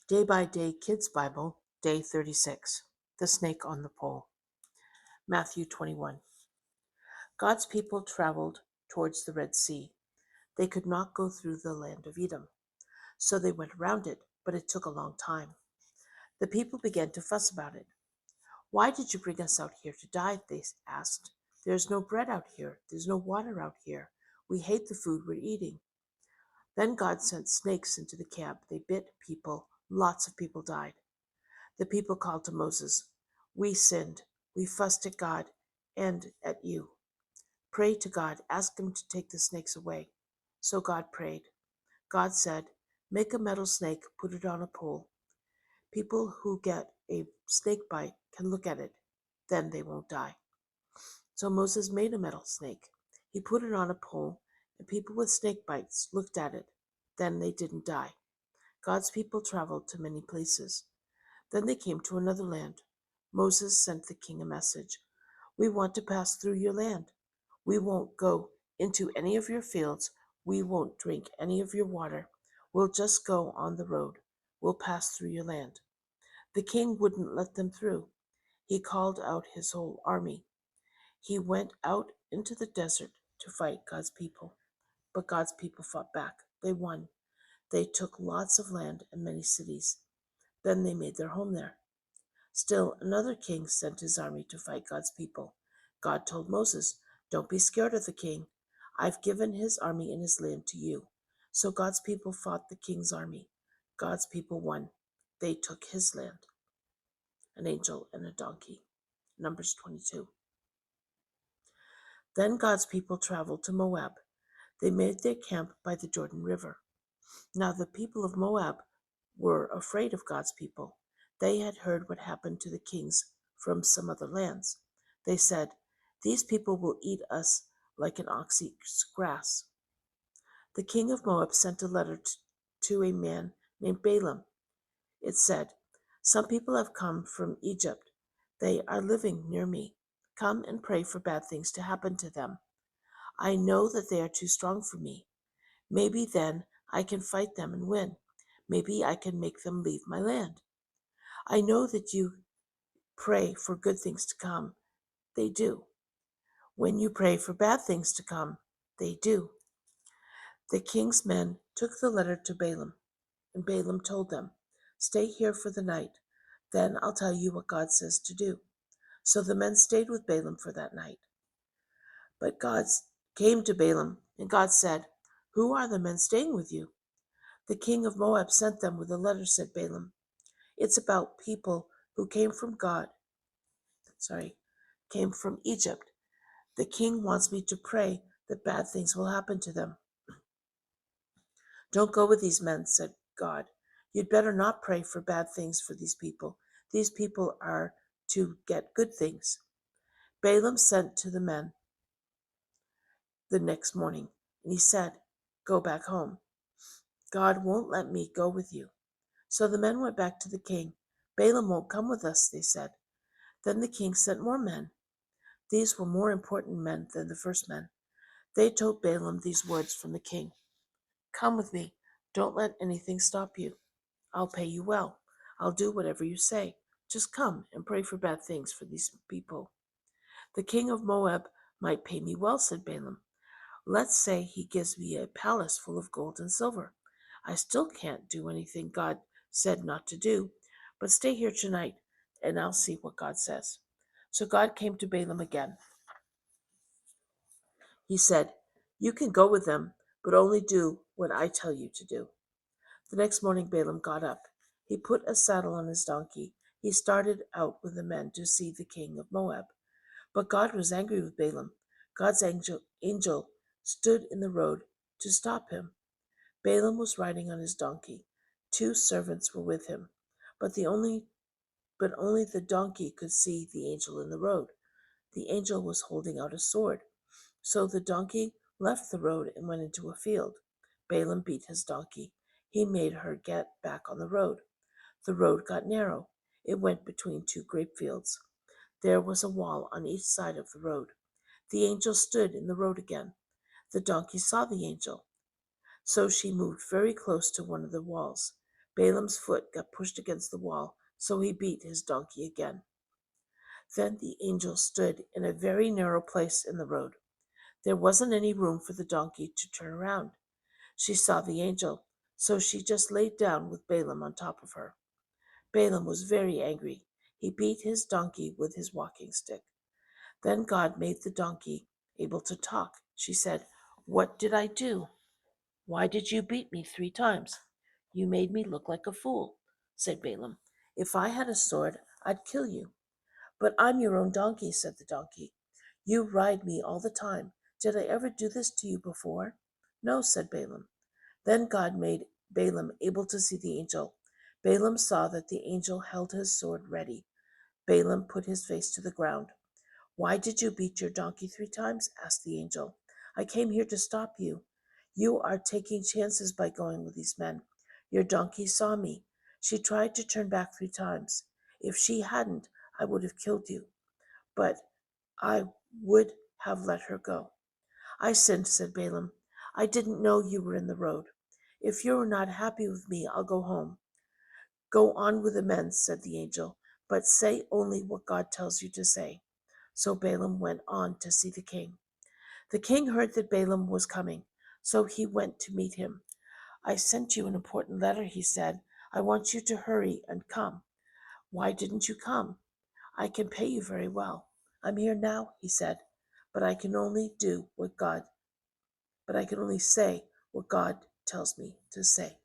Day by Day Kids Bible, Day 36. The Snake on the Pole. Matthew 21. God's people traveled towards the Red Sea. They could not go through the land of Edom, so they went around it, but it took a long time. The people began to fuss about it. Why did you bring us out here to die? They asked. There's no bread out here. There's no water out here. We hate the food we're eating. Then God sent snakes into the camp. They bit people. Lots of people died. The people called to Moses, We sinned. We fussed at God and at you. Pray to God. Ask him to take the snakes away. So God prayed. God said, Make a metal snake, put it on a pole. People who get a snake bite can look at it. Then they won't die. So Moses made a metal snake. He put it on a pole, and people with snake bites looked at it. Then they didn't die. God's people traveled to many places. Then they came to another land. Moses sent the king a message. We want to pass through your land. We won't go into any of your fields. We won't drink any of your water. We'll just go on the road. We'll pass through your land. The king wouldn't let them through. He called out his whole army. He went out into the desert to fight God's people. But God's people fought back. They won. They took lots of land and many cities. Then they made their home there. Still, another king sent his army to fight God's people. God told Moses, Don't be scared of the king. I've given his army and his land to you. So God's people fought the king's army. God's people won. They took his land. An angel and a donkey. Numbers 22. Then God's people traveled to Moab. They made their camp by the Jordan River. Now the people of Moab were afraid of God's people. They had heard what happened to the kings from some other lands. They said, These people will eat us like an ox eats grass. The king of Moab sent a letter to a man named Balaam. It said, Some people have come from Egypt. They are living near me. Come and pray for bad things to happen to them. I know that they are too strong for me. Maybe then I can fight them and win. Maybe I can make them leave my land. I know that you pray for good things to come. They do. When you pray for bad things to come, they do. The king's men took the letter to Balaam, and Balaam told them, Stay here for the night. Then I'll tell you what God says to do. So the men stayed with Balaam for that night. But God came to Balaam, and God said, Who are the men staying with you? The king of Moab sent them with a letter, said Balaam. It's about people who came from Egypt. The king wants me to pray that bad things will happen to them. Don't go with these men, said God. You'd better not pray for bad things for these people. These people are to get good things. Balaam sent to the men the next morning, and he said, Go back home. God won't let me go with you. So the men went back to the king. Balaam won't come with us, they said. Then the king sent more men. These were more important men than the first men. They told Balaam these words from the king. Come with me. Don't let anything stop you. I'll pay you well. I'll do whatever you say. Just come and pray for bad things for these people. The king of Moab might pay me well, said Balaam. Let's say he gives me a palace full of gold and silver. I still can't do anything God said not to do, but stay here tonight and I'll see what God says. So God came to Balaam again. He said, You can go with them, but only do what I tell you to do. The next morning Balaam got up. He put a saddle on his donkey. He started out with the men to see the king of Moab. But God was angry with Balaam. God's angel stood in the road to stop him. Balaam was riding on his donkey. 2 servants were with him, but only the donkey could see the angel in the road. The angel was holding out a sword. So the donkey left the road and went into a field. Balaam beat his donkey. He made her get back on the road. The road got narrow. It went between 2 grape fields. There was a wall on each side of the road. The angel stood in the road again. The donkey saw the angel, so she moved very close to one of the walls. Balaam's foot got pushed against the wall, so he beat his donkey again. Then the angel stood in a very narrow place in the road. There wasn't any room for the donkey to turn around. She saw the angel, so she just laid down with Balaam on top of her. Balaam was very angry. He beat his donkey with his walking stick. Then God made the donkey able to talk. She said, "What did I do? Why did you beat me 3 times? You made me look like a fool," said Balaam. "If I had a sword, I'd kill you." "But I'm your own donkey," said the donkey. "You ride me all the time. Did I ever do this to you before?" "No," said Balaam. Then God made Balaam able to see the angel. Balaam saw that the angel held his sword ready. Balaam put his face to the ground. "Why did you beat your donkey 3 times?" asked the angel. "I came here to stop you. You are taking chances by going with these men. Your donkey saw me. She tried to turn back 3 times. If she hadn't, I would have killed you, but I would have let her go." "I sinned," said Balaam. "I didn't know you were in the road. If you're not happy with me, I'll go home." "Go on with the men," said the angel, "but say only what God tells you to say." So Balaam went on to see the king. The king heard that Balaam was coming, so he went to meet him. "I sent you an important letter," he said. "I want you to hurry and come." "Why didn't you come? I can pay you very well." "I'm here now," he said, but I can only do what God, but I can only say what God tells me to say."